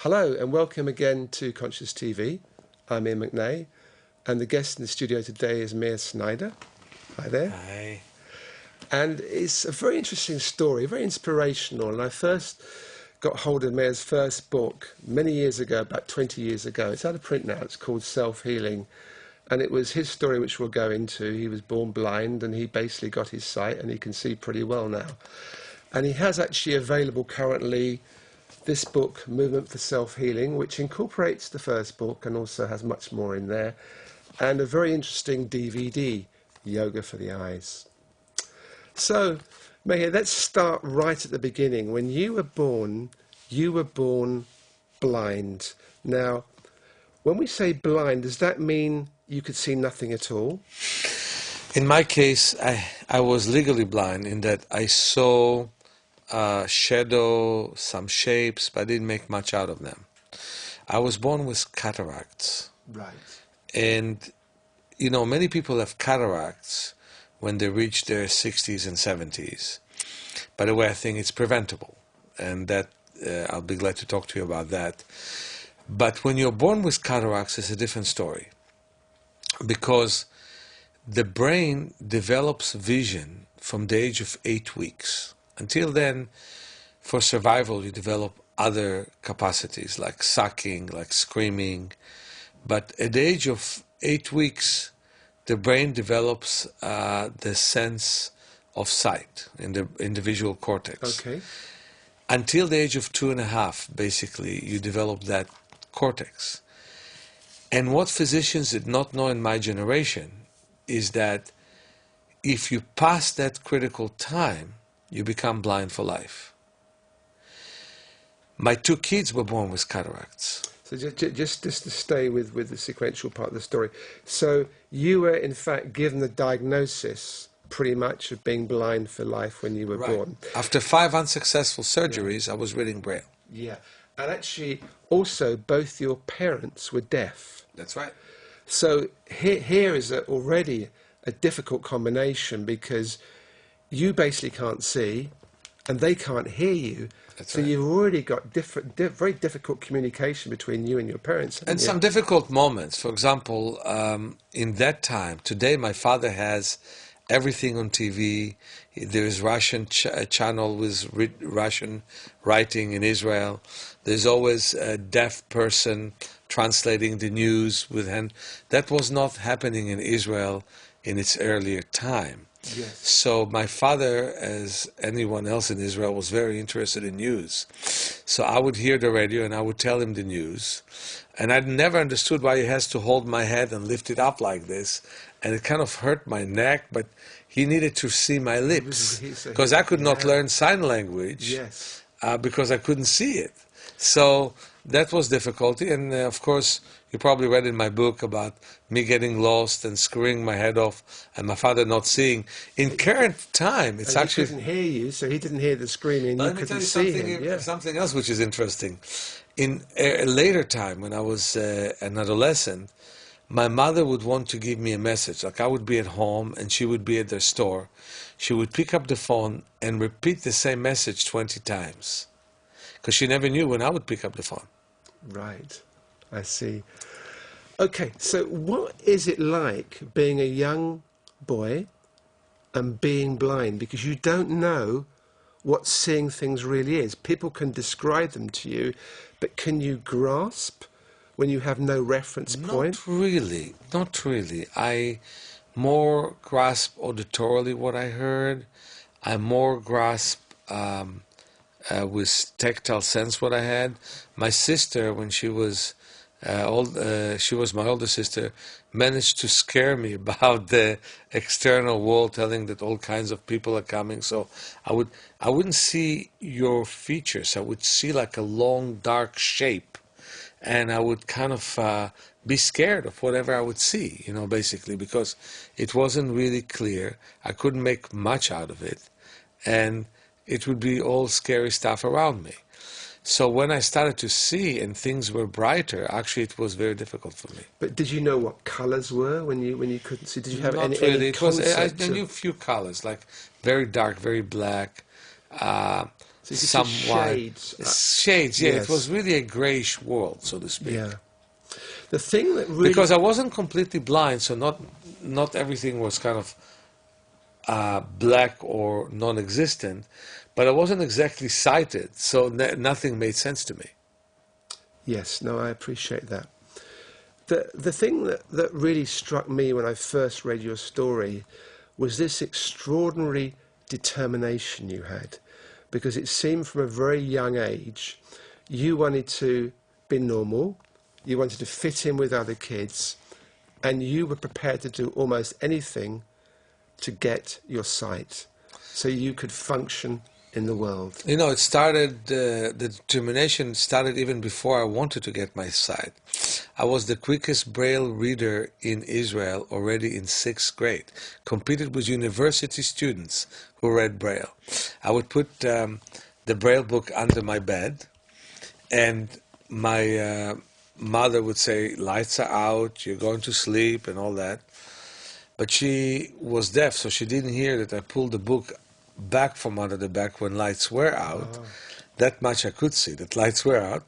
Hello and welcome again to Conscious TV. I'm Iain McNay and the guest in the studio today is Meir Schneider. Hi there. Hi. And it's a very interesting story, very inspirational. And I first got hold of Meir's first book many years ago, about 20 years ago. It's out of print now. It's called Self-Healing. And it was his story which we'll go into. He was born blind and he basically got his sight and he can see pretty well now. And he has actually available currently this book, Movement for Self-Healing, which incorporates the first book and also has much more in there. And a very interesting DVD, Yoga for the Eyes. So, Meir, let's start right at the beginning. When you were born blind. Now, when we say blind, does that mean you could see nothing at all? In my case, I was legally blind in that I saw shadow, some shapes, but I didn't make much out of them. I was born with cataracts. Right. And, you know, many people have cataracts when they reach their 60s and 70s. By the way, I think it's preventable. And that I'll be glad to talk to you about that. But when you're born with cataracts, it's a different story. Because the brain develops vision from the age of 8 weeks. Until then, for survival, you develop other capacities like sucking, like screaming. But at the age of 8 weeks, the brain develops the sense of sight in the visual cortex. Okay. Until the age of 2.5, basically, you develop that cortex. And what physicians did not know in my generation is that if you pass that critical time, you become blind for life. My 2 kids were born with cataracts. So just to stay with the sequential part of the story. So you were, in fact, given the diagnosis pretty much of being blind for life when you were born. After 5 unsuccessful surgeries, I was reading Braille. Yeah. And actually, also, both your parents were deaf. That's right. So here is already a difficult combination because you basically can't see and they can't hear you. That's so right. You've already got very difficult communication between you and your parents. And some difficult moments. For example, in that time, today my father has everything on TV. There is Russian channel with Russian writing in Israel. There's always a deaf person translating the news with hand. That was not happening in Israel in its earlier time. Yes. So my father, as anyone else in Israel, was very interested in news. So I would hear the radio and I would tell him the news. And I'd never understood why he has to hold my head and lift it up like this. And it kind of hurt my neck, but he needed to see my lips. Because I could not learn sign language. Yes. Because I couldn't see it. So that was difficulty. And of course, you probably read in my book about me getting lost and screwing my head off and my father not seeing. In current time, it's actually... He couldn't hear you, so he didn't hear the screaming. Let me tell you something else which is interesting. In a later time, when I was an adolescent, my mother would want to give me a message. Like I would be at home and she would be at the store. She would pick up the phone and repeat the same message 20 times. Because she never knew when I would pick up the phone. Right. I see. Okay, so what is it like being a young boy and being blind? Because you don't know what seeing things really is. People can describe them to you, but can you grasp when you have no reference point? Not really. Not really. I more grasp auditorily what I heard. I more grasp with tactile sense what I had. My sister, when she was she was my older sister, managed to scare me about the external world, telling that all kinds of people are coming. So I wouldn't see your features. I would see like a long, dark shape, and I would kind of be scared of whatever I would see, you know, basically, because it wasn't really clear. I couldn't make much out of it, and it would be all scary stuff around me. So when I started to see and things were brighter, actually it was very difficult for me. But did you know what colours were when you couldn't see? Did you have Not any concept? I knew a few colours, like very dark, very black, So you could see shades. Shades, yeah. Yes. It was really a greyish world, so to speak. Yeah. The thing that really... Because I wasn't completely blind, so not everything was kind of black or non-existent, but I wasn't exactly sighted, so nothing made sense to me. Yes, no, I appreciate that. The thing that really struck me when I first read your story was this extraordinary determination you had, because it seemed from a very young age you wanted to be normal, you wanted to fit in with other kids, and you were prepared to do almost anything to get your sight so you could function in the world. You know, it started, the determination started even before I wanted to get my sight. I was the quickest Braille reader in Israel already in 6th grade, competed with university students who read Braille. I would put the Braille book under my bed, and my mother would say, lights are out, you're going to sleep, and all that. But she was deaf, so she didn't hear that I pulled the book back from under the back when lights were out. Oh. That much I could see, that lights were out,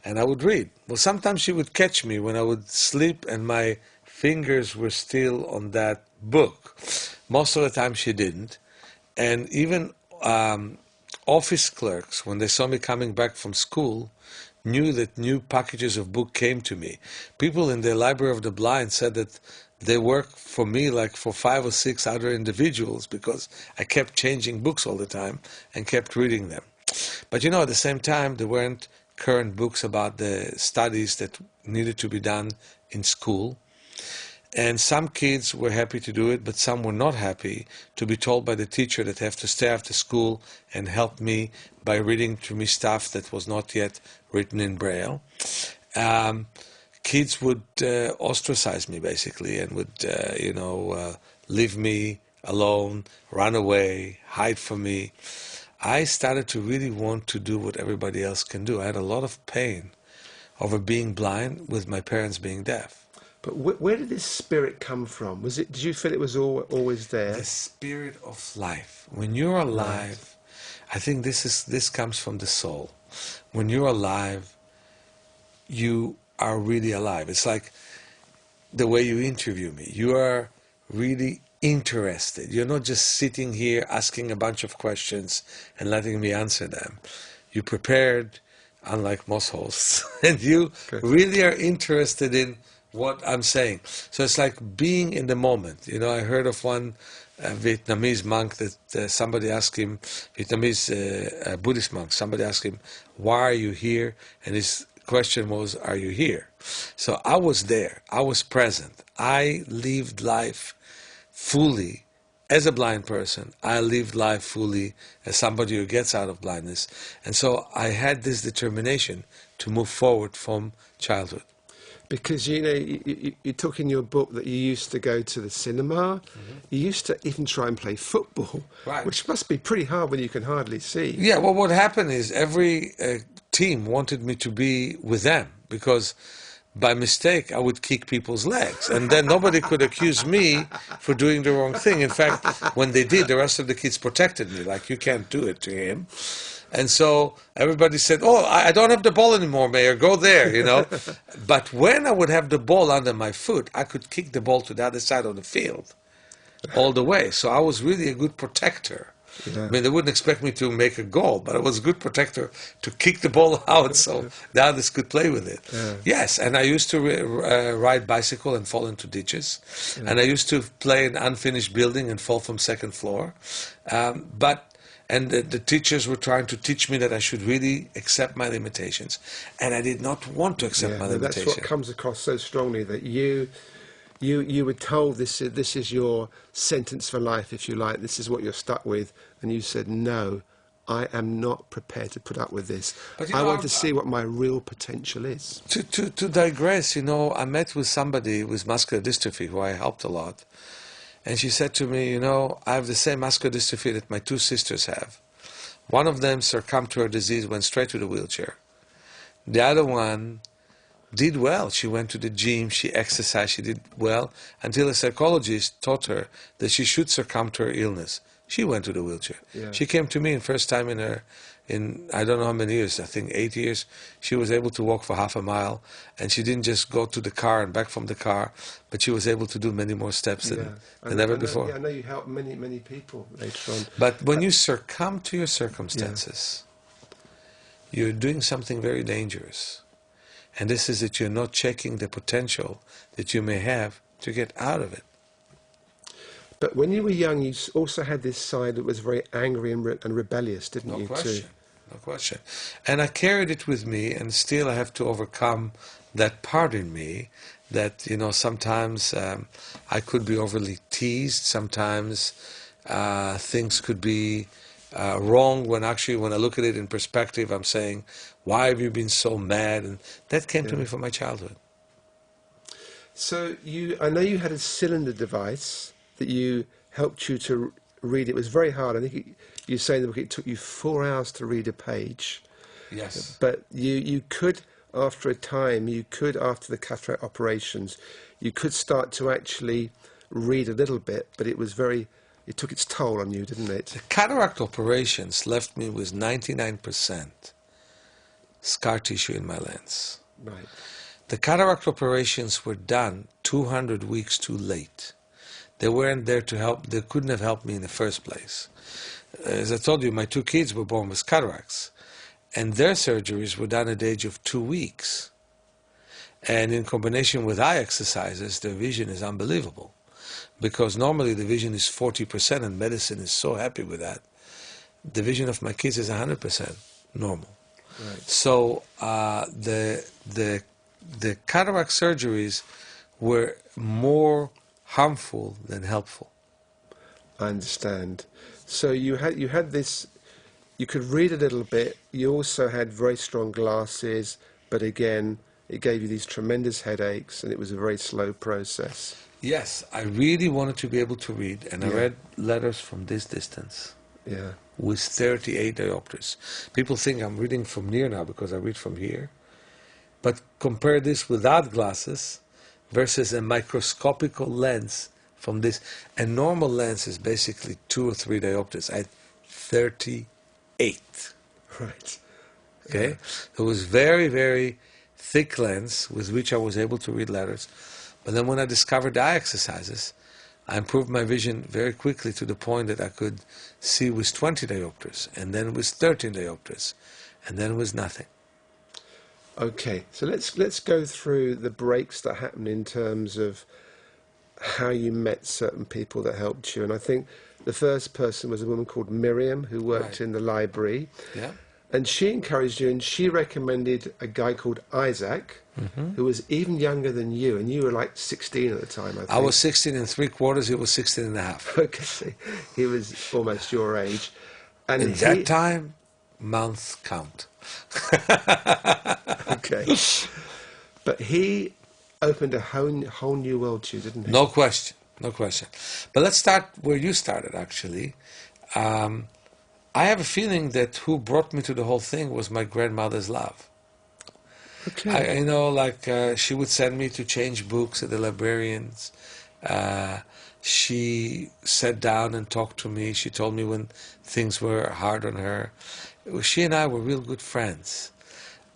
and I would read. Well, sometimes she would catch me when I would sleep and my fingers were still on that book. Most of the time she didn't. And even office clerks, when they saw me coming back from school, knew that new packages of book came to me. People in the Library of the Blind said that they worked for me like for 5 or 6 other individuals because I kept changing books all the time and kept reading them. But you know, at the same time, there weren't current books about the studies that needed to be done in school. And some kids were happy to do it, but some were not happy to be told by the teacher that they have to stay after school and help me by reading to me stuff that was not yet written in Braille. Kids would ostracize me, basically, and would, leave me alone, run away, hide from me. I started to really want to do what everybody else can do. I had a lot of pain over being blind with my parents being deaf. But where did this spirit come from? Did you feel it was always there? The spirit of life. When you're alive, right. I think this comes from the soul. When you're alive, you are really alive. It's like the way you interview me. You are really interested. You're not just sitting here asking a bunch of questions and letting me answer them. You prepared, unlike most hosts, and you really are interested in what I'm saying. So it's like being in the moment. You know, I heard of one Vietnamese monk that somebody asked him, Vietnamese Buddhist monk, somebody asked him, why are you here? And his question was, are you here? So I was there. I was present. I lived life fully as a blind person. I lived life fully as somebody who gets out of blindness. And so I had this determination to move forward from childhood. Because, you know, you talk in your book that you used to go to the cinema. Mm-hmm. You used to even try and play football, right. Which must be pretty hard when you can hardly see. Yeah, well, what happened is every team wanted me to be with them because by mistake I would kick people's legs. And then nobody could accuse me for doing the wrong thing. In fact, when they did, the rest of the kids protected me, like, you can't do it to him. And so everybody said, oh, I don't have the ball anymore, Meir, go there, you know. But when I would have the ball under my foot, I could kick the ball to the other side of the field all the way. So I was really a good protector. Yeah. I mean, they wouldn't expect me to make a goal, but I was a good protector to kick the ball out so the others could play with it. Yeah. Yes, and I used to ride bicycle and fall into ditches. Yeah. And I used to play in unfinished building and fall from second floor. And the teachers were trying to teach me that I should really accept my limitations. And I did not want to accept my limitations. That's what comes across so strongly, that you were told this is your sentence for life, if you like, this is what you're stuck with. And you said, no, I am not prepared to put up with this. But, I want to see what my real potential is. To digress, you know, I met with somebody with muscular dystrophy who I helped a lot. And she said to me, you know, I have the same muscular dystrophy that my 2 sisters have. One of them succumbed to her disease, went straight to the wheelchair. The other one did well. She went to the gym, she exercised, she did well, until a psychologist taught her that she should succumb to her illness. She went to the wheelchair. Yeah. She came to me, and first time in her in I don't know how many years, I think 8 years, she was able to walk for half a mile, and she didn't just go to the car and back from the car, but she was able to do many more steps than ever before. Yeah, I know you helped many people later on. But when you succumb to your circumstances, you're doing something very dangerous. And this is that you're not checking the potential that you may have to get out of it. But when you were young, you also had this side that was very angry and rebellious, didn't you? No question. No question. And I carried it with me, and still I have to overcome that part in me that, sometimes I could be overly teased. Sometimes things could be wrong when I look at it in perspective, I'm saying, why have you been so mad? And that came to me from my childhood. So I know you had a cylinder device that you helped you to read. It was very hard. I think you say in the book it took you 4 hours to read a page. Yes. But you could, after a time, after the cataract operations, you could start to actually read a little bit, but it took its toll on you, didn't it? The cataract operations left me with 99% scar tissue in my lens. Right. The cataract operations were done 200 weeks too late. They weren't there to help. They couldn't have helped me in the first place. As I told you, my 2 kids were born with cataracts, and their surgeries were done at the age of 2 weeks. And in combination with eye exercises, their vision is unbelievable, because normally the vision is 40%, and medicine is so happy with that. The vision of my kids is 100% normal. Right. So the cataract surgeries were more harmful than helpful. I understand. So you had this. You could read a little bit. You also had very strong glasses, but again, it gave you these tremendous headaches, and it was a very slow process. Yes, I really wanted to be able to read, and I read letters from this distance. Yeah. With 38 diopters. People think I'm reading from near now because I read from here. But compare this without glasses versus a microscopical lens from this. A normal lens is basically 2 or 3 diopters. I had 38. Right. Okay? Yeah. It was very, very thick lens with which I was able to read letters. But then when I discovered the eye exercises, I improved my vision very quickly to the point that I could see with 20 diopters, and then with 13 diopters, and then with nothing. Okay, so let's go through the breaks that happened in terms of how you met certain people that helped you. And I think the first person was a woman called Miriam, who worked in the library. Yeah. And she encouraged you, and she recommended a guy called Isaac, who was even younger than you, and you were like 16 at the time, I think. I was 16 and 3/4, he was 16 and a half. Okay, so he was almost your age. And in that time, months count. Okay. But he opened a whole new world to you, didn't he? No question, no question. But let's start where you started, actually. I have a feeling that who brought me to the whole thing was my grandmother's love. Okay. She would send me to change books at the librarians. She sat down and talked to me. She told me when things were hard on her. She and I were real good friends.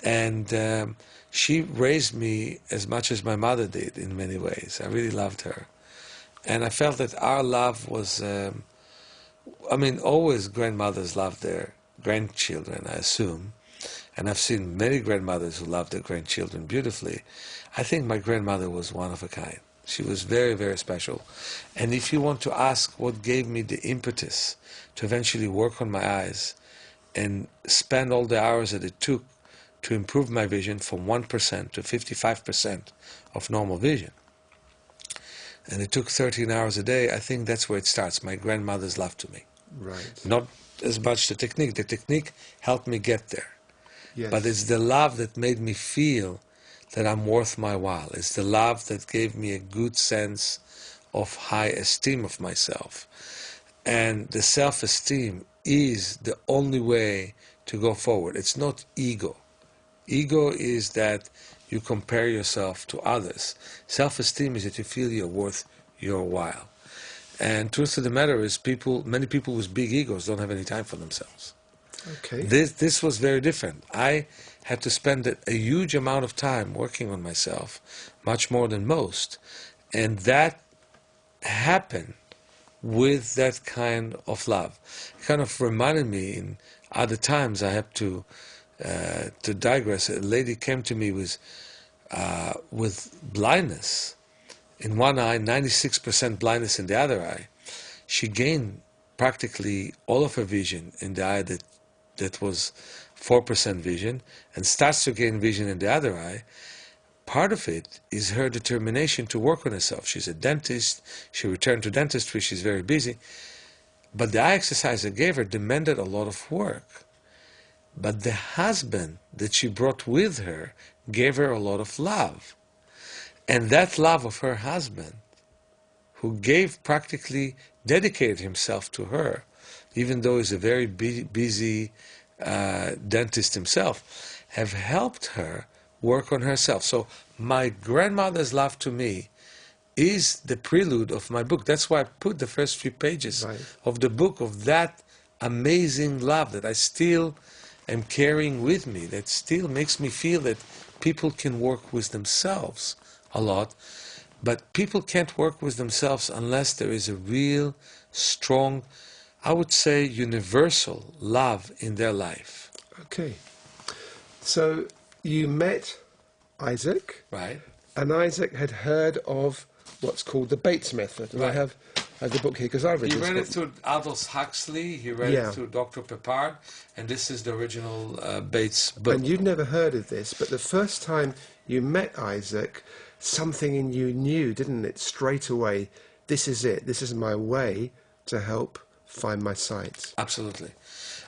And she raised me as much as my mother did in many ways. I really loved her. And I felt that our love was... always grandmothers love their grandchildren, I assume. And I've seen many grandmothers who love their grandchildren beautifully. I think my grandmother was one of a kind. She was very, very special. And if you want to ask what gave me the impetus to eventually work on my eyes and spend all the hours that it took to improve my vision from 1% to 55% of normal vision, and it took 13 hours a day, I think that's where it starts, my grandmother's love to me. Right. Not as much the technique. The technique helped me get there. Yes. But it's the love that made me feel that I'm worth my while. It's the love that gave me a good sense of high esteem of myself. And the self-esteem is the only way to go forward. It's not ego. Ego is that you compare yourself to others. Self-esteem is that you feel you're worth your while. And truth of the matter is, many people with big egos don't have any time for themselves. Okay. This was very different. I had to spend a huge amount of time working on myself, much more than most. And that happened with that kind of love. It kind of reminded me in other times I have to digress. A lady came to me with blindness in one eye, 96% blindness in the other eye. She gained practically all of her vision in the eye that was 4% vision, and starts to gain vision in the other eye. Part of it is her determination to work on herself. She's a dentist. She returned to dentistry. She's very busy. But the eye exercise I gave her demanded a lot of work. But the husband that she brought with her gave her a lot of love. And that love of her husband, who dedicated himself to her, even though he's a very busy dentist himself, have helped her work on herself. So my grandmother's love to me is the prelude of my book. That's why I put the first few pages of the book of that amazing love that I still am carrying with me, that still makes me feel that people can work with themselves a lot. But people can't work with themselves unless there is a real, strong, I would say universal love in their life. Okay. So you met Isaac. Right. And Isaac had heard of what's called the Bates method. And I have the book here because I read He this read book. it through Aldous Huxley, he read it through Dr. Peppard, and this is the original Bates book. And you'd never heard of this, but the first time you met Isaac, something in you knew, didn't it, straight away, this is it, this is my way to help find my sight. Absolutely.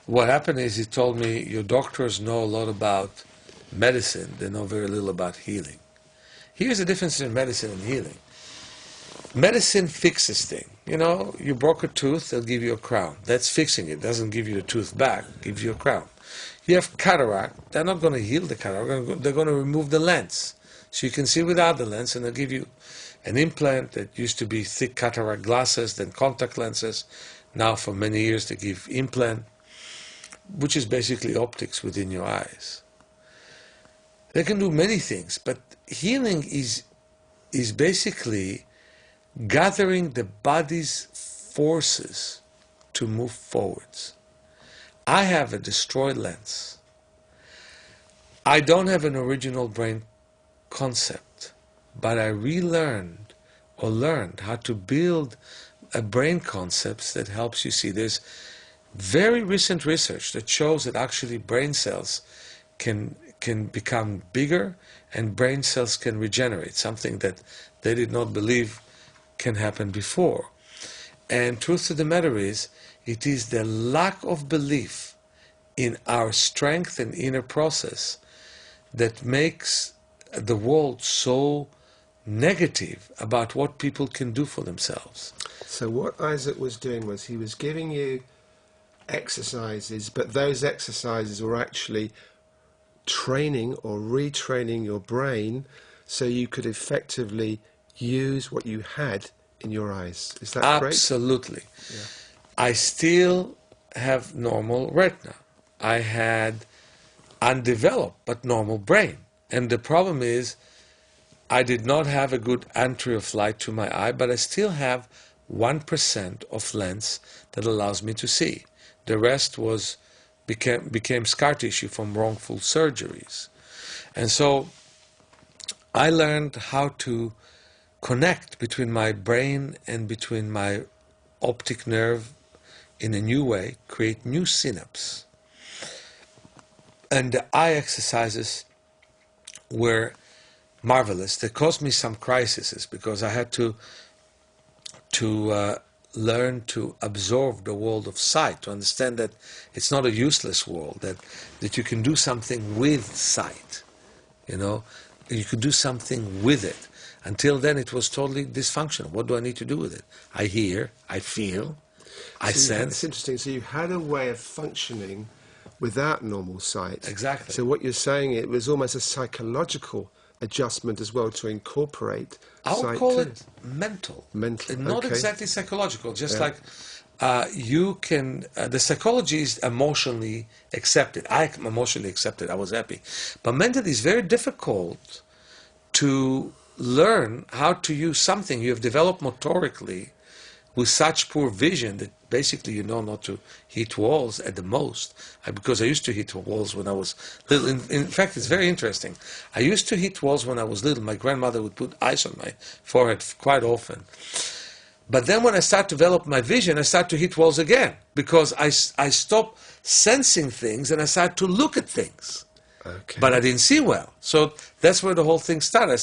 What happened is he told me, your doctors know a lot about medicine, they know very little about healing. Here's the difference between medicine and healing. Medicine fixes things. You know, you broke a tooth, they'll give you a crown. That's fixing it. Doesn't give you the tooth back, gives you a crown. You have cataract, they're not going to heal the cataract, they're going to remove the lens. So you can see without the lens, and they'll give you an implant that used to be thick cataract glasses, then contact lenses. Now for many years they give implant, which is basically optics within your eyes. They can do many things, but healing is basically gathering the body's forces to move forwards. I have a destroyed lens. I don't have an original brain concept, but I relearned or learned how to build a brain concept that helps you see. There's very recent research that shows that actually brain cells can become bigger and brain cells can regenerate, something that they did not believe can happen before. And truth of the matter is, it is the lack of belief in our strength and inner process that makes the world so negative about what people can do for themselves. So what Isaac was doing was he was giving you exercises, but those exercises were actually training or retraining your brain so you could effectively use what you had in your eyes. Is that correct? Absolutely. Yeah. I still have normal retina. I had undeveloped but normal brain. And the problem is I did not have a good entry of light to my eye, but I still have 1% of lens that allows me to see. The rest became scar tissue from wrongful surgeries. And so I learned how to connect between my brain and between my optic nerve in a new way, create new synapses. And the eye exercises were marvelous. They caused me some crises because I had to learn to absorb the world of sight, to understand that it's not a useless world, that you can do something with sight, you know, you could do something with it. Until then it was totally dysfunctional. What do I need to do with it? I hear, I feel, I sense. It's interesting. So you had a way of functioning without normal sight. Exactly. So what you're saying, it was almost a psychological adjustment as well to incorporate I would sight call too. it mental. Mental, Not okay. exactly psychological, just like you can, the psychology is emotionally accepted. I emotionally accepted, I was happy. But mentally it's very difficult to learn how to use something you have developed motorically with such poor vision that basically you know not to hit walls at the most. Because I used to hit walls when I was little. In fact, it's very interesting. I used to hit walls when I was little. My grandmother would put ice on my forehead quite often. But then when I start to develop my vision, I start to hit walls again because I stop sensing things and I start to look at things. Okay. But I didn't see well. So that's where the whole thing started.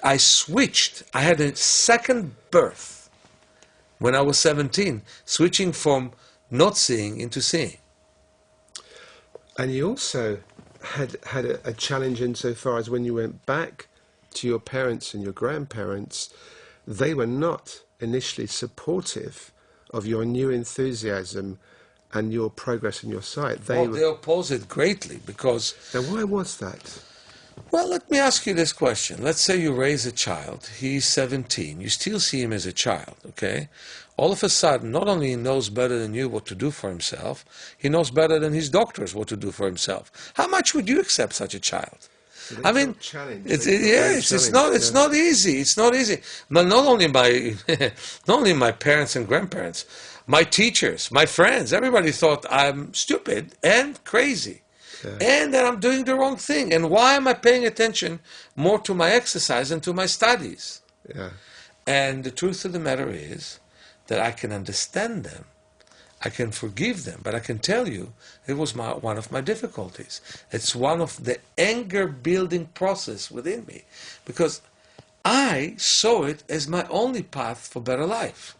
I switched. I had a second birth when I was 17, switching from not seeing into seeing. And you also had a challenge insofar as when you went back to your parents and your grandparents, they were not initially supportive of your new enthusiasm and your progress in your sight. They oppose it greatly because... Now, why was that? Well, let me ask you this question. Let's say you raise a child. He's 17. You still see him as a child, okay? All of a sudden, not only he knows better than you what to do for himself, he knows better than his doctors what to do for himself. How much would you accept such a child? So I mean, it's not easy. It's not easy. But not only my parents and grandparents, my teachers, my friends, everybody thought I'm stupid and crazy. Yeah. And that I'm doing the wrong thing. And why am I paying attention more to my exercise than to my studies? Yeah. And the truth of the matter is that I can understand them. I can forgive them. But I can tell you, it was one of my difficulties. It's one of the anger-building process within me. Because I saw it as my only path for better life.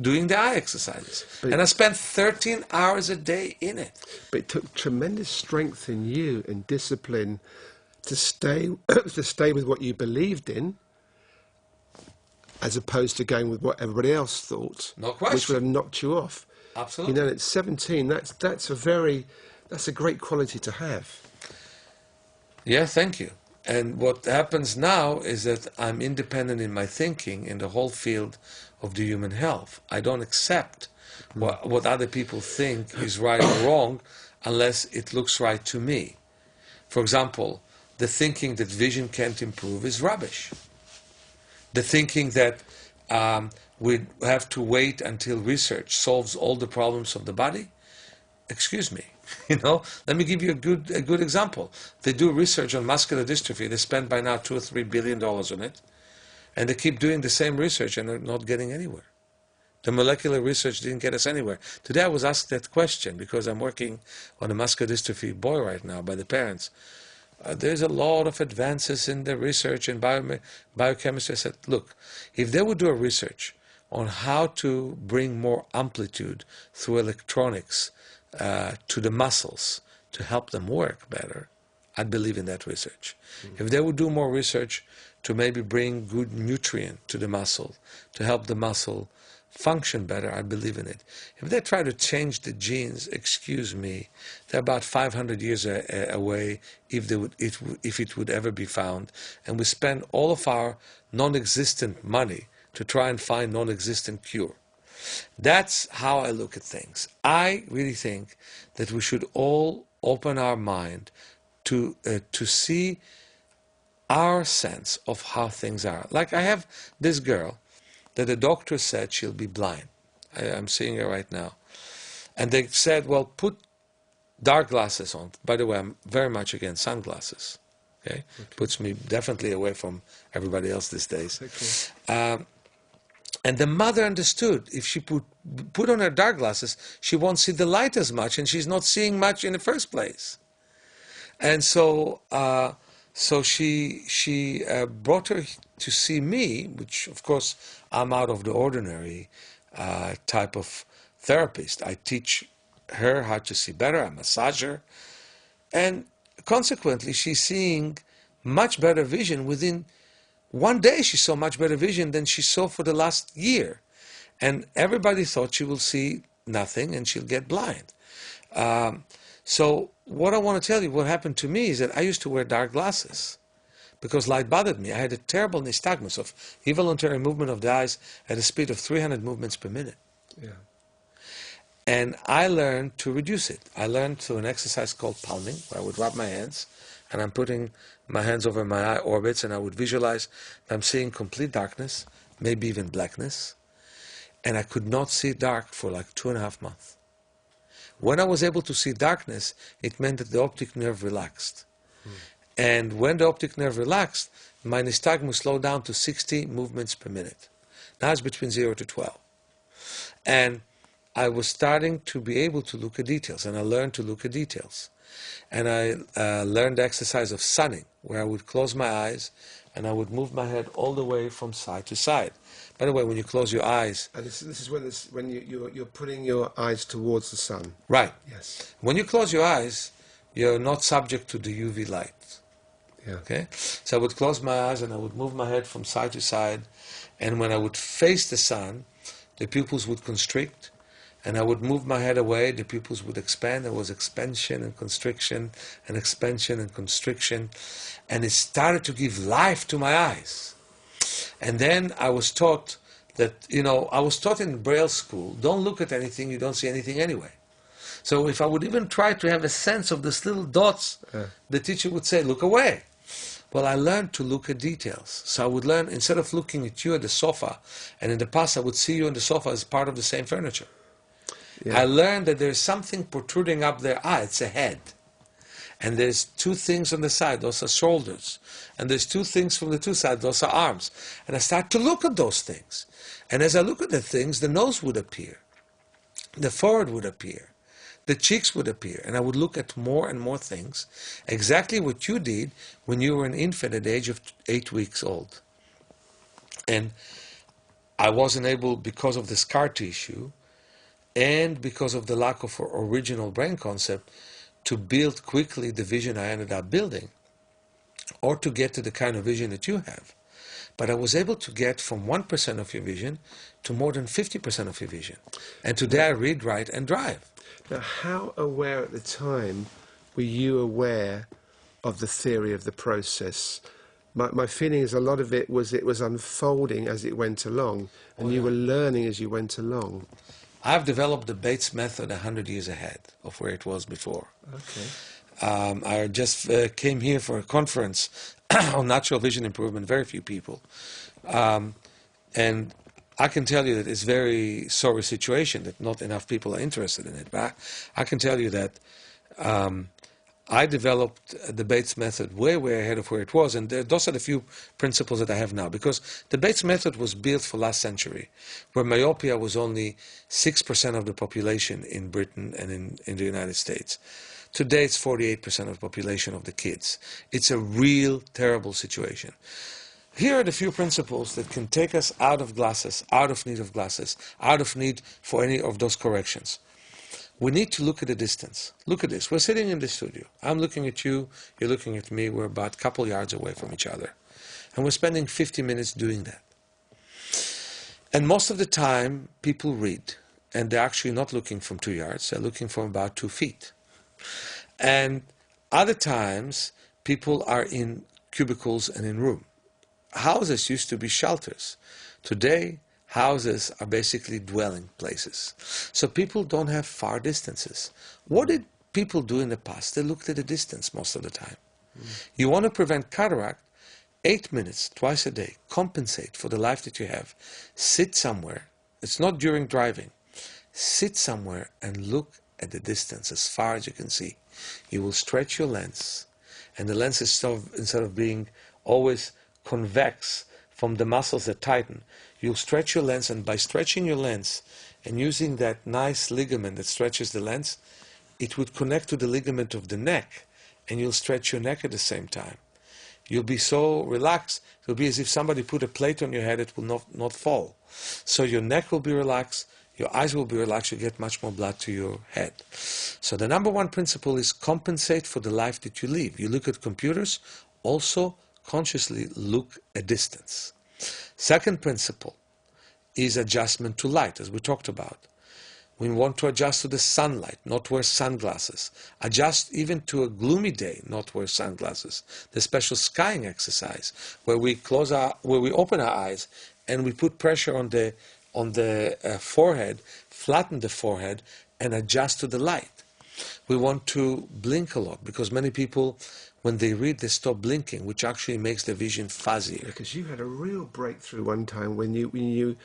Doing the eye exercises. And I spent 13 hours a day in it. But it took tremendous strength in you and discipline to stay with what you believed in, as opposed to going with what everybody else thought. No question. Which would have knocked you off. Absolutely. You know, at 17, that's a great quality to have. Yeah, thank you. And what happens now is that I'm independent in my thinking in the whole field of the human health. I don't accept what other people think is right or wrong unless it looks right to me. For example, the thinking that vision can't improve is rubbish. The thinking that we have to wait until research solves all the problems of the body, excuse me. You know, let me give you a good example. They do research on muscular dystrophy. They spend by now $2 or $3 billion on it, and they keep doing the same research and they're not getting anywhere. The molecular research didn't get us anywhere. Today I was asked that question because I'm working on a muscular dystrophy boy right now by the parents. There's a lot of advances in the research in biochemistry. I said, look, if they would do a research on how to bring more amplitude through electronics to the muscles to help them work better, I'd believe in that research. If they would do more research to maybe bring good nutrient to the muscle, to help the muscle function better, I'd believe in it. If they try to change the genes, excuse me, they're about 500 years away if it would ever be found. And we spend all of our non-existent money to try and find non-existent cure. That's how I look at things. I really think that we should all open our mind to see our sense of how things are. Like I have this girl that the doctor said she'll be blind. I'm seeing her right now. And they said, well, put dark glasses on. By the way, I'm very much against sunglasses. Okay? Puts me definitely away from everybody else these days. Okay. And the mother understood if she put on her dark glasses, she won't see the light as much, and she's not seeing much in the first place. And so she brought her to see me, which of course I'm out of the ordinary type of therapist. I teach her how to see better. I massage her, and consequently, she's seeing much better vision within. One day she saw much better vision than she saw for the last year. And everybody thought she will see nothing and she'll get blind. So what I want to tell you, what happened to me is that I used to wear dark glasses because light bothered me. I had a terrible nystagmus of involuntary movement of the eyes at a speed of 300 movements per minute. Yeah. And I learned to reduce it. I learned through an exercise called palming, where I would rub my hands, and I'm putting my hands over my eye orbits, and I would visualize that I'm seeing complete darkness, maybe even blackness, and I could not see dark for like 2.5 months. When I was able to see darkness, it meant that the optic nerve relaxed. And when the optic nerve relaxed, my nystagmus slowed down to 60 movements per minute. Now it's between 0 to 12. And I was starting to be able to look at details, and I learned to look at details. And I learned the exercise of sunning, where I would close my eyes and I would move my head all the way from side to side. By the way, when you close your eyes... And this is when you're putting your eyes towards the sun. Right. Yes. When you close your eyes, you're not subject to the UV light. Yeah. Okay? So I would close my eyes and I would move my head from side to side. And when I would face the sun, the pupils would constrict. And I would move my head away, the pupils would expand. There was expansion and constriction, and expansion and constriction. And it started to give life to my eyes. And then I was taught that, I was taught in Braille school, don't look at anything, you don't see anything anyway. So if I would even try to have a sense of these little dots, the teacher would say, look away. Well, I learned to look at details. So I would learn, instead of looking at you at the sofa, and in the past I would see you on the sofa as part of the same furniture. Yeah. I learned that there's something protruding up there. It's a head. And there's 2 things on the side, those are shoulders. And there's 2 things from the 2 sides, those are arms. And I start to look at those things. And as I look at the things, the nose would appear. The forehead would appear. The cheeks would appear. And I would look at more and more things. Exactly what you did when you were an infant at the age of 8 weeks old. And I wasn't able, because of the scar tissue, and because of the lack of original brain concept, to build quickly the vision I ended up building, or to get to the kind of vision that you have. But I was able to get from 1% of your vision to more than 50% of your vision. And today I read, write, and drive. Now, how aware at the time were you aware of the theory of the process? My feeling is a lot of it was unfolding as it went along, and you were learning as you went along. I've developed the Bates method 100 years ahead of where it was before. Okay. I just came here for a conference on natural vision improvement, very few people. And I can tell you that it's a very sorry situation that not enough people are interested in it. But I can tell you that I developed the Bates method way, way ahead of where it was, and those are the few principles that I have now, because the Bates method was built for last century, where myopia was only 6% of the population in Britain and in the United States. Today it's 48% of the population of the kids. It's a real terrible situation. Here are the few principles that can take us out of glasses, out of need of glasses, out of need for any of those corrections. We need to look at the distance. Look at this. We're sitting in the studio. I'm looking at you. You're looking at me. We're about a couple yards away from each other. And we're spending 50 minutes doing that. And most of the time, people read. And they're actually not looking from 2 yards. They're looking from about 2 feet. And other times, people are in cubicles and in room. Houses used to be shelters. Today, houses are basically dwelling places. So people don't have far distances. What did people do in the past? They looked at the distance most of the time. You want to prevent cataract, 8 minutes, twice a day, compensate for the life that you have. Sit somewhere. It's not during driving. Sit somewhere and look at the distance as far as you can see. You will stretch your lens. And the lens, instead of being always convex from the muscles that tighten, you'll stretch your lens, and by stretching your lens and using that nice ligament that stretches the lens, it would connect to the ligament of the neck, and you'll stretch your neck at the same time. You'll be so relaxed, it'll be as if somebody put a plate on your head, it will not fall. So your neck will be relaxed, your eyes will be relaxed, you get much more blood to your head. So the number 1 principle is compensate for the life that you live. You look at computers, also consciously look at distance. Second principle is adjustment to light, as we talked about. We want to adjust to the sunlight, not wear sunglasses. Adjust even to a gloomy day, not wear sunglasses. The special skying exercise, where we open our eyes and we put pressure on the on the forehead, flatten the forehead, and adjust to the light. We want to blink a lot because many people, when they read, they stop blinking, which actually makes their vision fuzzier. Because you had a real breakthrough one time when you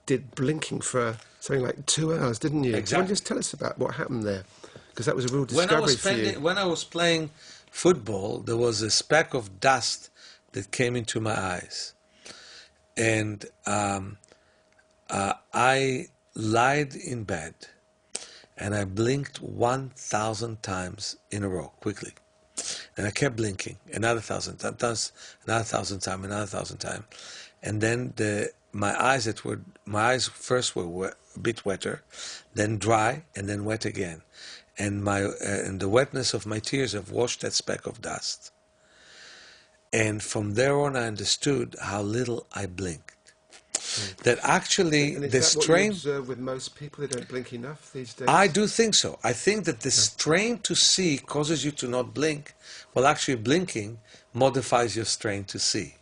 did blinking for something like 2 hours, didn't you? Exactly. Do you want to just tell us about what happened there? Because that was a real discovery for you. When I was playing football, there was a speck of dust that came into my eyes. And I lied in bed and I blinked 1,000 times in a row, quickly. And I kept blinking, another 1,000 times, another 1,000 times, another 1,000 times. And then my eyes first were a bit wetter, then dry, and then wet again. And the wetness of my tears have washed that speck of dust. And from there on, I understood how little I blinked. That actually and is the that strain. What you observe with most people, they don't blink enough these days? I do think so. I think that the strain to see causes you to not blink, while actually blinking modifies your strain to see.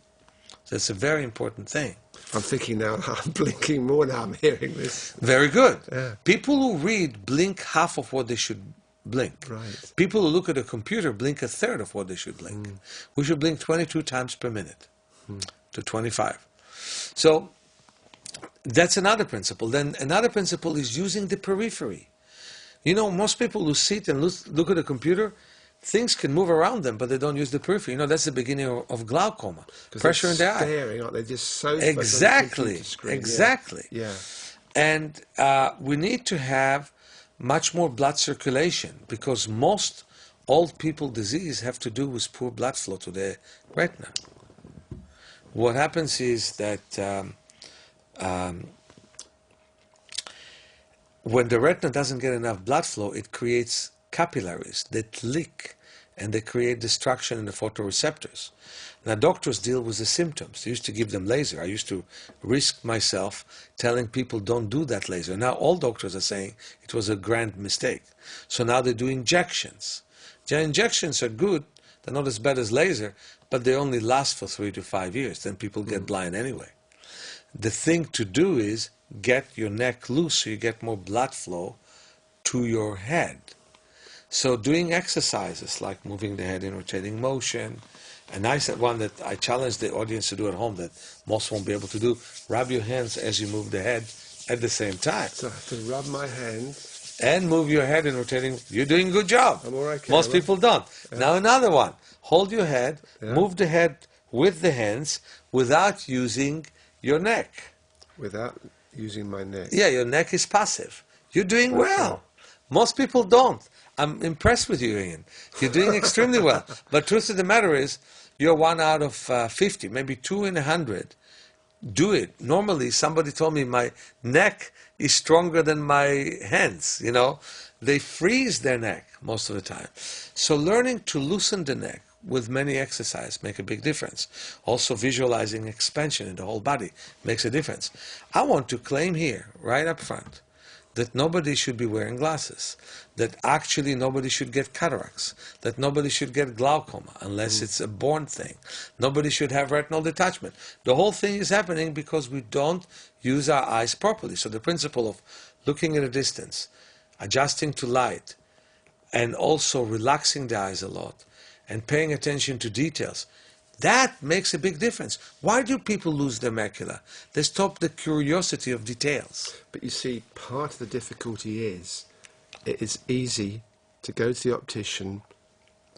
So it's a very important thing. I'm thinking now, I'm blinking more now I'm hearing this. Very good. Yeah. People who read blink half of what they should blink. Right. People who look at a computer blink a third of what they should blink. We should blink 22 times per minute to 25. So that's another principle. Then another principle is using the periphery. You know, most people who sit and look at a computer, things can move around them, but they don't use the periphery. You know, that's the beginning of glaucoma. Pressure in the eye. Staring, aren't they? Just so Exactly. Screen. Exactly. Yeah. And we need to have much more blood circulation because most old people disease have to do with poor blood flow to the retina. What happens is that when the retina doesn't get enough blood flow, it creates capillaries that leak and they create destruction in the photoreceptors. Now, doctors deal with the symptoms. They used to give them laser. I used to risk myself telling people don't do that laser. Now, all doctors are saying it was a grand mistake. So now they do injections. Injections are good. They're not as bad as laser, but they only last for 3 to 5 years. Then people get blind anyway. The thing to do is get your neck loose so you get more blood flow to your head. So doing exercises like moving the head in rotating motion, a nice one that I challenge the audience to do at home that most won't be able to do, rub your hands as you move the head at the same time. So I have to rub my hands. And move your head in rotating. You're doing a good job. I'm all right, most people don't. Yeah. Now another one. Hold your head, move the head with the hands without using your neck. Without using my neck. Yeah, your neck is passive. You're doing well. Most people don't. I'm impressed with you, Iain. You're doing extremely well. But truth of the matter is, you're 1 out of 50, maybe 2 in 100. Do it. Normally, somebody told me my neck is stronger than my hands, you know. They freeze their neck most of the time. So learning to loosen the neck with many exercises make a big difference. Also visualizing expansion in the whole body makes a difference. I want to claim here, right up front, that nobody should be wearing glasses, that actually nobody should get cataracts, that nobody should get glaucoma unless it's a born thing. Nobody should have retinal detachment. The whole thing is happening because we don't use our eyes properly. So the principle of looking at a distance, adjusting to light, and also relaxing the eyes a lot, and paying attention to details, that makes a big difference. Why do people lose their macula? They stop the curiosity of details. But you see, part of the difficulty is it is easy to go to the optician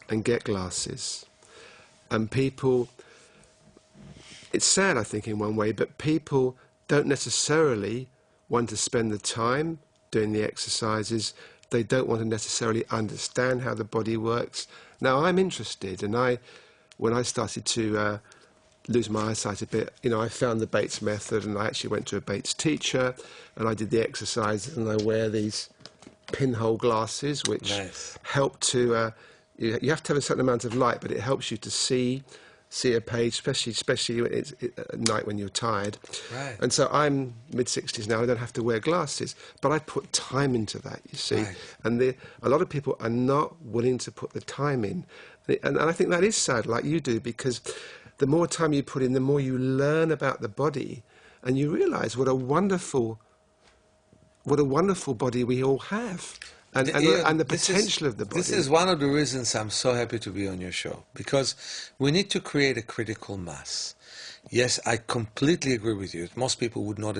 and get glasses. And people, it's sad, I think, in one way, but people don't necessarily want to spend the time doing the exercises. They don't want to necessarily understand how the body works. Now, I'm interested, and when I started to lose my eyesight a bit, you know, I found the Bates method, and I actually went to a Bates teacher, and I did the exercises, and I wear these pinhole glasses, which help to, you have to have a certain amount of light, but it helps you to see a page, especially at night when you're tired. Right. And so I'm mid-60s now, I don't have to wear glasses, but I put time into that, you see. Right. And a lot of people are not willing to put the time in. And I think that is sad, like you do, because the more time you put in, the more you learn about the body, and you realise what a wonderful body we all have, and the potential of the body. This is one of the reasons I'm so happy to be on your show, because we need to create a critical mass. Yes, I completely agree with you. Most people would not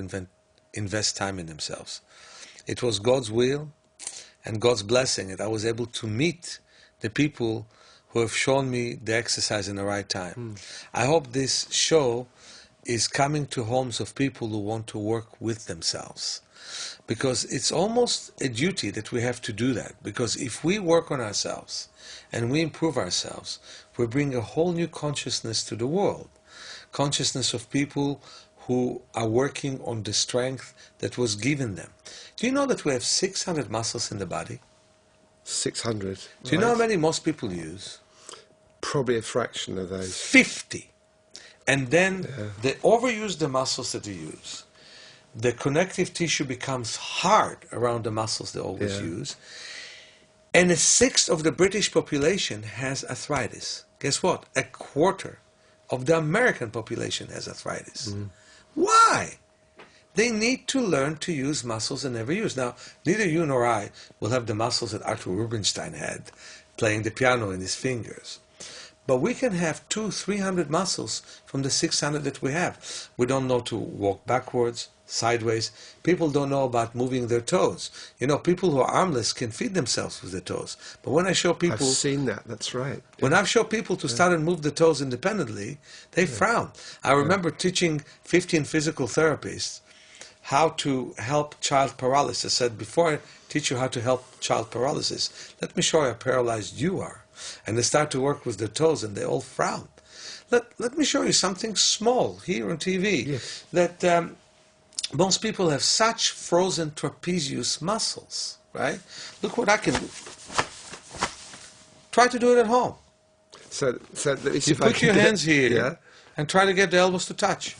invest time in themselves. It was God's will and God's blessing that I was able to meet the people who have shown me the exercise in the right time. I hope this show is coming to homes of people who want to work with themselves, because it's almost a duty that we have to do that. Because if we work on ourselves and we improve ourselves, we bring a whole new consciousness to the world, consciousness of people who are working on the strength that was given them. Do you know that we have 600 muscles in the body? 600. Do you know how many most people use? Probably a fraction of those. 50. And then they overuse the muscles that they use. The connective tissue becomes hard around the muscles they always use. And a sixth of the British population has arthritis. Guess what? A quarter of the American population has arthritis. Why? They need to learn to use muscles they never use. Now, neither you nor I will have the muscles that Arthur Rubinstein had, playing the piano in his fingers. But we can have 200-300 muscles from the 600 that we have. We don't know to walk backwards, sideways. People don't know about moving their toes. You know, people who are armless can feed themselves with their toes. But when I show people... I've seen that, that's right. When I show people to start and move the toes independently, they frown. I remember teaching 15 physical therapists how to help child paralysis. I said, before I teach you how to help child paralysis, let me show you how paralyzed you are. And they start to work with their toes and they all frown. Let me show you something small here on TV. That most people have such frozen trapezius muscles, right? Look what I can do. Try to do it at home. So let me see You if I put can your do it. hands here and try to get the elbows to touch.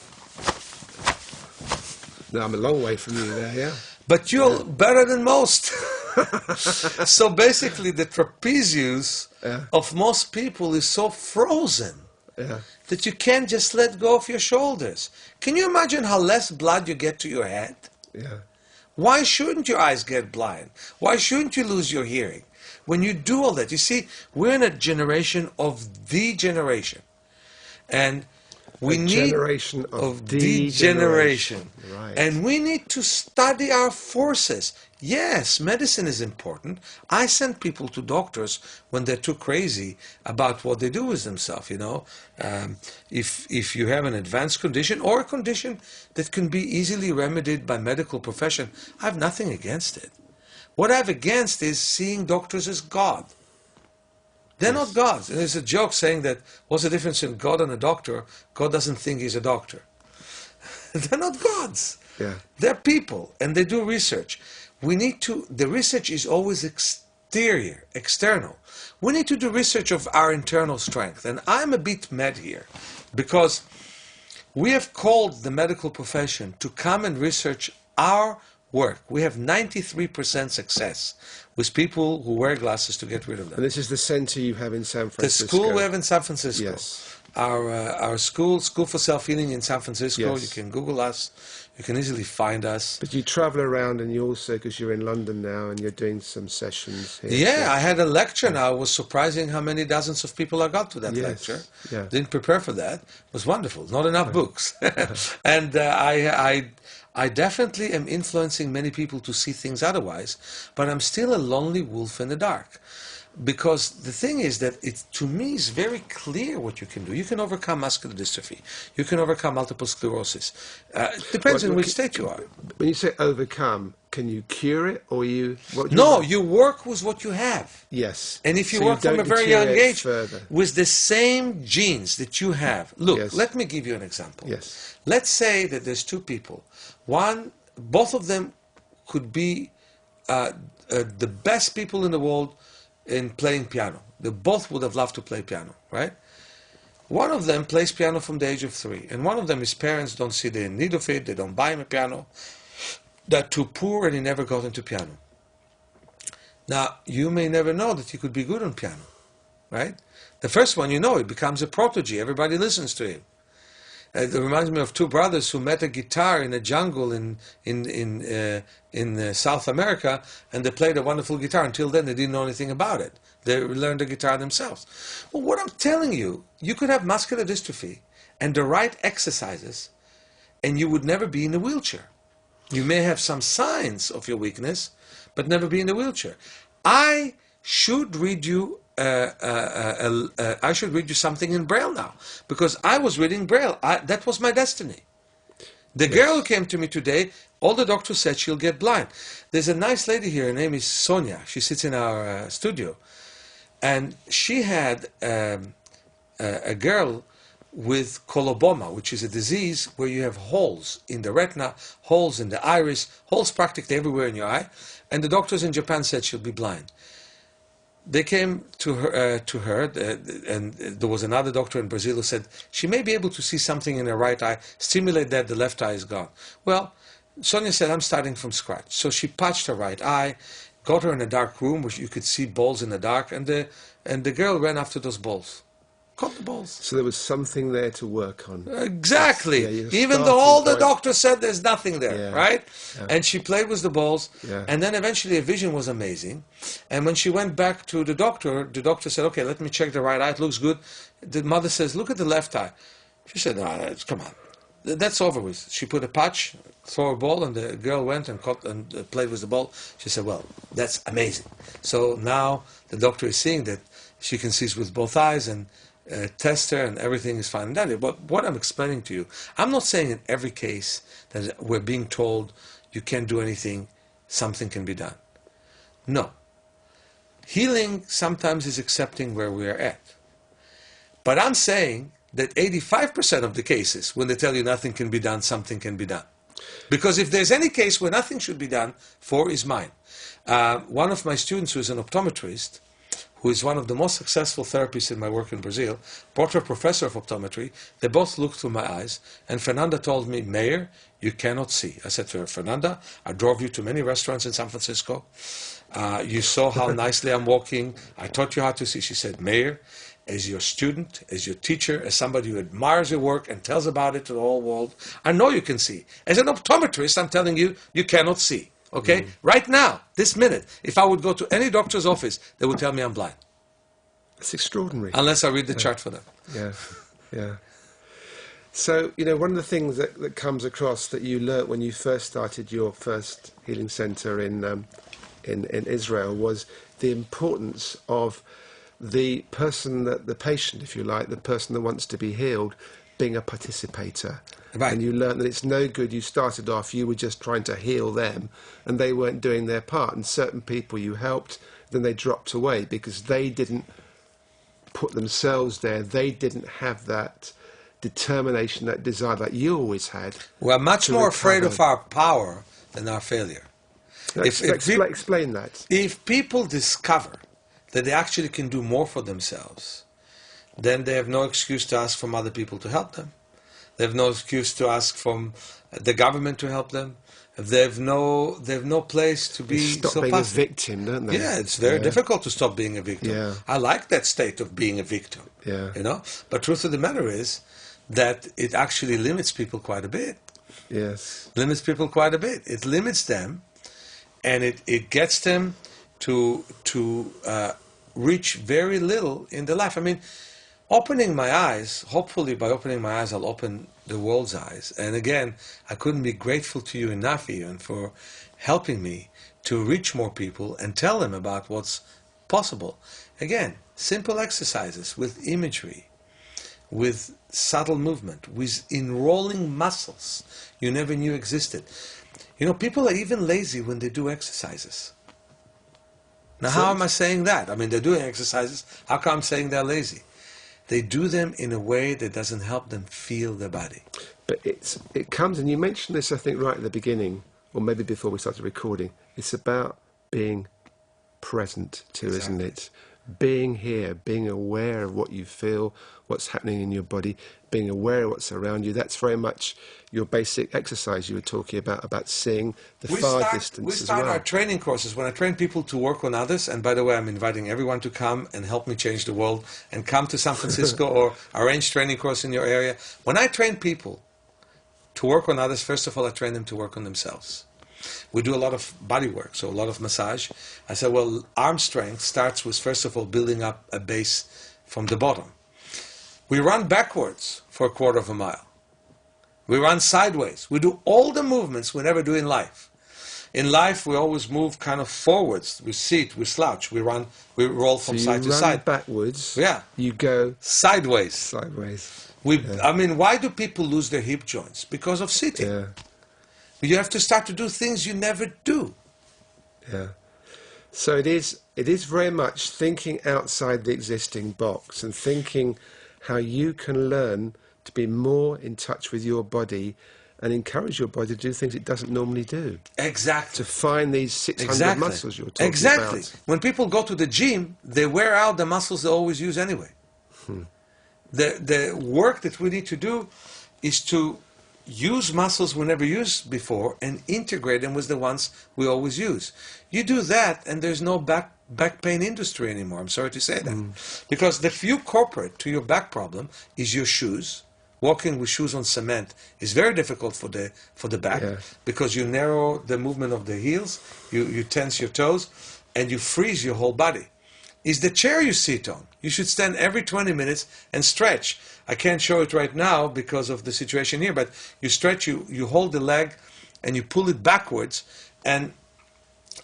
No, I'm a long way from you there, yeah. But you're better than most. So basically the trapezius of most people is so frozen that you can't just let go of your shoulders. Can you imagine how less blood you get to your head? Yeah. Why shouldn't your eyes get blind? Why shouldn't you lose your hearing? When you do all that, you see, we're in a generation of degeneration. And we need generation of degeneration. Right. And we need to study our forces. Yes, medicine is important. I send people to doctors when they're too crazy about what they do with themselves, you know. If you have an advanced condition or a condition that can be easily remedied by medical profession, I have nothing against it. What I have against is seeing doctors as God. They're not gods. And there's a joke saying that, what's the difference in God and a doctor? God doesn't think he's a doctor. They're not gods. Yeah. They're people, and they do research. The research is always external. We need to do research of our internal strength. And I'm a bit mad here, because we have called the medical profession to come and research our work. We have 93% success with people who wear glasses to get rid of them. And this is the centre you have in San Francisco. The school we have in San Francisco. Yes. Our school for self-healing in San Francisco. Yes. You can Google us. You can easily find us. But you travel around, and you also, because you're in London now, and you're doing some sessions here. Yeah, I had a lecture now. It was surprising how many dozens of people I got to that lecture. Yeah. Didn't prepare for that. It was wonderful. Not enough books. And I definitely am influencing many people to see things otherwise, but I'm still a lonely wolf in the dark. Because the thing is that to me is very clear what you can do. You can overcome muscular dystrophy. You can overcome multiple sclerosis. It depends on which state you are. When you say overcome, can you cure it, or you... You work with what you have. Yes. And if you So work from a very young deteriorate age further. with the same genes that you have. Look, Yes. let me give you an example. Yes. Let's say that there's two people. Both of them could be the best people in the world in playing piano. They both would have loved to play piano, right? One of them plays piano from the age of 3, and one of them, his parents don't see the need of it, they don't buy him a piano. They're too poor, and he never got into piano. Now, you may never know that he could be good on piano, right? The first one, he becomes a protege. Everybody listens to him. It reminds me of two brothers who met a guitar in a jungle in South America, and they played a wonderful guitar. Until then, they didn't know anything about it. They learned the guitar themselves. Well, what I'm telling you, you could have muscular dystrophy and the right exercises, and you would never be in a wheelchair. You may have some signs of your weakness, but never be in a wheelchair. I should read you. I should read you something in Braille now, because I was reading Braille. That was my destiny. The girl who came to me today, all the doctors said she'll get blind. There's a nice lady here. Her name is Sonia. She sits in our studio, and she had a girl with coloboma, which is a disease where you have holes in the retina, holes in the iris, holes practically everywhere in your eye, and the doctors in Japan said she'll be blind. They came to her, and there was another doctor in Brazil who said she may be able to see something in her right eye, stimulate that, the left eye is gone. Well, Sonia said, I'm starting from scratch. So she patched her right eye, got her in a dark room where you could see balls in the dark, and the girl ran after those balls. Caught the balls. So there was something there to work on. Exactly. Yeah, even though all the doctors said there's nothing there, right? Yeah. And she played with the balls, Yeah. and then eventually her vision was amazing. And when she went back to the doctor said, okay, let me check the right eye, it looks good. The mother says, look at the left eye. She said, no, come on. That's over with. She put a patch, threw a ball, and the girl went and caught and played with the ball. She said, well, that's amazing. So now the doctor is seeing that she can see with both eyes, and test her, and everything is fine and dandy. But what I'm explaining to you, I'm not saying in every case that we're being told you can't do anything, something can be done. No. Healing sometimes is accepting where we are at. But I'm saying that 85% of the cases, when they tell you nothing can be done, something can be done. Because if there's any case where nothing should be done, 4 is mine. One of my students, who is an optometrist, who is one of the most successful therapists in my work in Brazil, brought her professor of optometry. They both looked through my eyes, and Fernanda told me, Meir, you cannot see. I said to her, Fernanda, I drove you to many restaurants in San Francisco. You saw how nicely I'm walking. I taught you how to see. She said, Meir, as your student, as your teacher, as somebody who admires your work and tells about it to the whole world, I know you can see. As an optometrist, I'm telling you, you cannot see. Okay? Right now, this minute, if I would go to any doctor's office, they would tell me I'm blind. It's extraordinary. Unless I read the chart for them. Yeah, yeah. So, one of the things that comes across that you learnt when you first started your first healing centre in Israel was the importance of the person, the patient, if you like, the person that wants to be healed, being a participator. Right. And you learn that it's no good. You started off, you were just trying to heal them, and they weren't doing their part. And certain people you helped, then they dropped away because they didn't put themselves there. They didn't have that determination, that desire that you always had. We're much more afraid of our power than our failure. Explain that. If people discover that they actually can do more for themselves, then they have no excuse to ask from other people to help them. They have no excuse to ask from the government to help them. They have no place to be stop so being passive. a victim, don't they? Yeah, it's very difficult to stop being a victim. Yeah. I like that state of being a victim. Yeah. But truth of the matter is that it actually limits people quite a bit. Yes. Limits people quite a bit. It limits them, and it gets them to reach very little in their life. I mean, opening my eyes, hopefully by opening my eyes, I'll open the world's eyes. And again, I couldn't be grateful to you enough, Iain, for helping me to reach more people and tell them about what's possible. Again, simple exercises with imagery, with subtle movement, with enrolling muscles you never knew existed. People are even lazy when they do exercises. Now, how am I saying that? I mean, they're doing exercises. How come I'm saying they're lazy? They do them in a way that doesn't help them feel their body. But it comes, and you mentioned this, I think, right at the beginning, or maybe before we started recording. It's about being present too, isn't it? being here, being aware of what you feel, what's happening in your body, being aware of what's around you. That's very much your basic exercise you were talking about seeing the far distance as well. We start our training courses when I train people to work on others. And by the way, I'm inviting everyone to come and help me change the world and come to San Francisco or arrange training course in your area. When I train people to work on others, first of all, I train them to work on themselves. We do a lot of body work, so a lot of massage. I said, well, arm strength starts with, first of all, building up a base from the bottom. We run backwards for a quarter of a mile. We run sideways. We do all the movements we never do in life. In life, we always move kind of forwards. We sit, we slouch, we run, we roll from side to side. So you run backwards. Yeah. You go sideways. Sideways. I mean, why do people lose their hip joints? Because of sitting. Yeah. You have to start to do things you never do. Yeah. So it is very much thinking outside the existing box and thinking how you can learn to be more in touch with your body and encourage your body to do things it doesn't normally do. Exactly. To find these 600 muscles you're talking about. Exactly. When people go to the gym, they wear out the muscles they always use anyway. The work that we need to do is to use muscles we never used before and integrate them with the ones we always use. You do that and there's no back pain industry anymore. I'm sorry to say that. Because the few corporate to your back problem is your shoes. Walking with shoes on cement is very difficult for the back because you narrow the movement of the heels, you tense your toes, and you freeze your whole body. Is the chair you sit on. You should stand every 20 minutes and stretch. I can't show it right now because of the situation here, but you stretch, you hold the leg and you pull it backwards and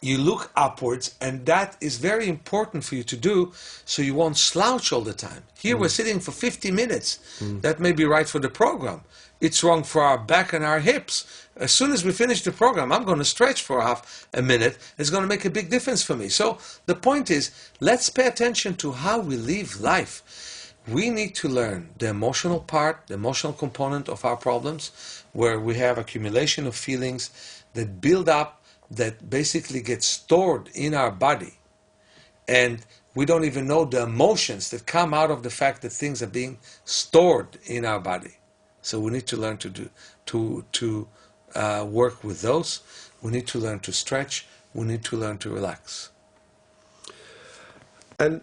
you look upwards, and that is very important for you to do so you won't slouch all the time. Here we're sitting for 50 minutes. That may be right for the program. It's wrong for our back and our hips. As soon as we finish the program, I'm going to stretch for half a minute. It's going to make a big difference for me. So the point is, let's pay attention to how we live life. We need to learn the emotional part, the emotional component of our problems, where we have accumulation of feelings that build up, that basically get stored in our body. And we don't even know the emotions that come out of the fact that things are being stored in our body. So we need to learn to work with those. We need to learn to stretch. We need to learn to relax. And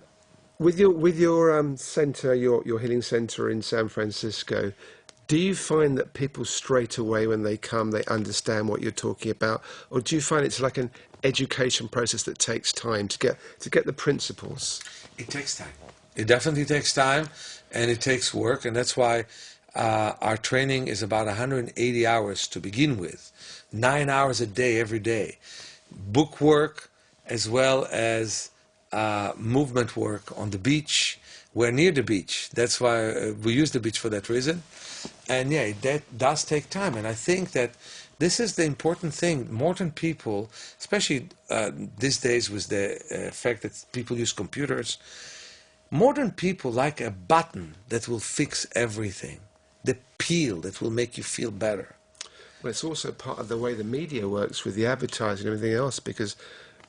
with your center, your healing center in San Francisco, do you find that people straight away when they come, they understand what you're talking about, or do you find it's like an education process that takes time to get the principles? It takes time. It definitely takes time, and it takes work, and that's why our training is about 180 hours to begin with, 9 hours a day every day, book work as well as movement work on the beach. We're near the beach. That's why we use the beach for that reason. And yeah, that does take time. And I think that this is the important thing. Modern people, especially these days with the fact that people use computers, modern people like a button that will fix everything, the pill that will make you feel better. Well, it's also part of the way the media works with the advertising and everything else, because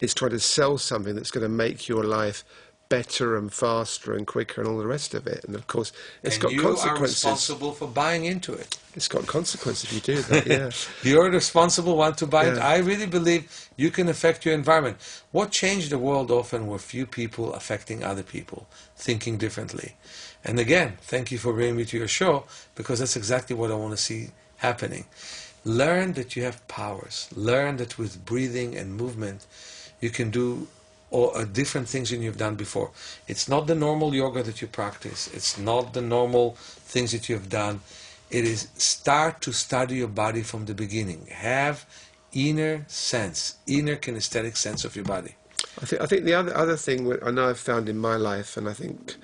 it's trying to sell something that's going to make your life better and faster and quicker and all the rest of it. And of course, it's got consequences. You are responsible for buying into it. It's got consequences if you do that, yeah. You're the responsible one to buy it. I really believe you can affect your environment. What changed the world often were few people affecting other people, thinking differently. And again, thank you for bringing me to your show, because that's exactly what I want to see happening. Learn that you have powers. Learn that with breathing and movement, you can do different things than you've done before. It's not the normal yoga that you practice. It's not the normal things that you have done. It is start to study your body from the beginning. Have inner sense, inner kinesthetic sense of your body. I think the other thing I know I've found in my life, and I think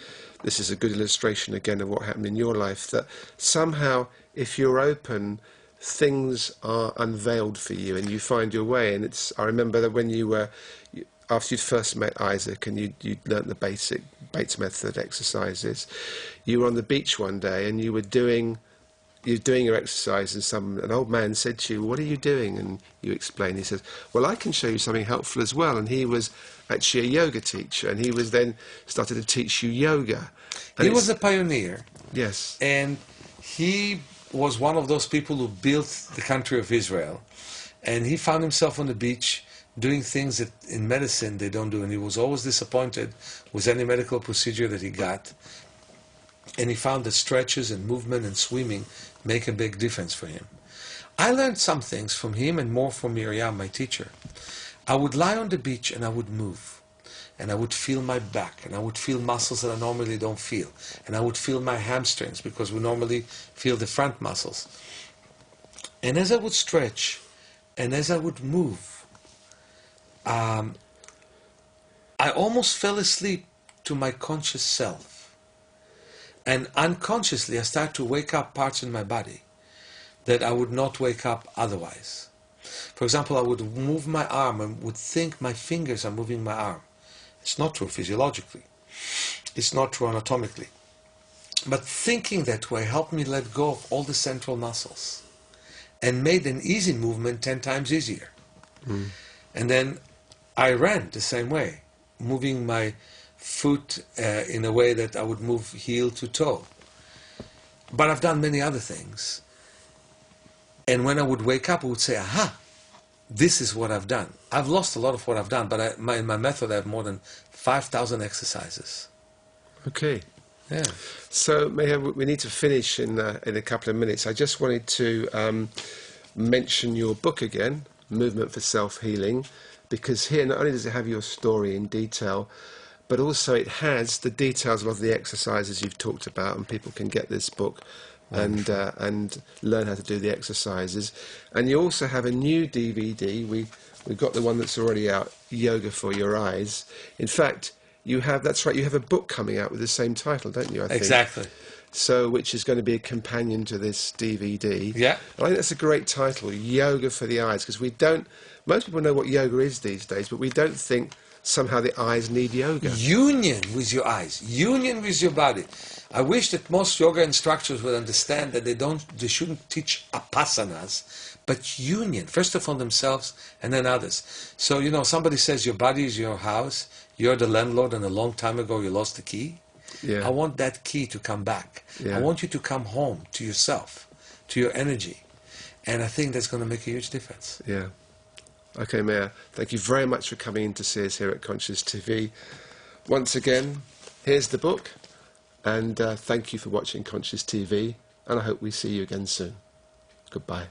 this is a good illustration again of what happened in your life, that somehow if you're open, things are unveiled for you and you find your way. And I remember that when after you'd first met Isaac and you'd learnt the basic Bates method exercises, you were on the beach one day and you were doing you're doing your exercise and an old man said to you, "What are you doing?" And you explain. He says, "Well, I can show you something helpful as well." And he was actually a yoga teacher, and he was then started to teach you yoga. And He was a pioneer. Yes. And he was one of those people who built the country of Israel. And he found himself on the beach doing things that in medicine they don't do. And he was always disappointed with any medical procedure that he got. And he found that stretches and movement and swimming make a big difference for him. I learned some things from him and more from Miriam, my teacher. I would lie on the beach and I would move. And I would feel my back, and I would feel muscles that I normally don't feel. And I would feel my hamstrings, because we normally feel the front muscles. And as I would stretch, and as I would move, I almost fell asleep to my conscious self. And unconsciously, I started to wake up parts in my body that I would not wake up otherwise. For example, I would move my arm and would think my fingers are moving my arm. It's not true physiologically. It's not true anatomically. But thinking that way helped me let go of all the central muscles and made an easy movement 10 times easier. Mm. And then I ran the same way, moving my foot in a way that I would move heel to toe. But I've done many other things. And when I would wake up, I would say, aha, this is what I've done. I've lost a lot of what I've done, but in my method I have more than 5,000 exercises. Okay. Yeah. So, Meir, we need to finish in a couple of minutes. I just wanted to mention your book again, Movement for Self-Healing, because here not only does it have your story in detail, but also it has the details of a lot of the exercises you've talked about, and people can get this book and learn how to do the exercises. And you also have a new DVD. We've got the one that's already out, Yoga for Your Eyes. In fact, you have a book coming out with the same title, don't you, I think? Exactly. So, which is going to be a companion to this DVD. Yeah. And I think that's a great title, Yoga for the Eyes, because most people know what yoga is these days, but we don't think somehow the eyes need yoga. Union with your eyes, union with your body. I wish that most yoga instructors would understand that they shouldn't teach asanas, but union, first of all themselves and then others. So, somebody says your body is your house, you're the landlord, and a long time ago you lost the key. Yeah. I want that key to come back. Yeah. I want you to come home to yourself, to your energy. And I think that's going to make a huge difference. Yeah. Okay, Meir, thank you very much for coming in to see us here at Conscious TV. Once again, here's the book, and thank you for watching Conscious TV, and I hope we see you again soon. Goodbye.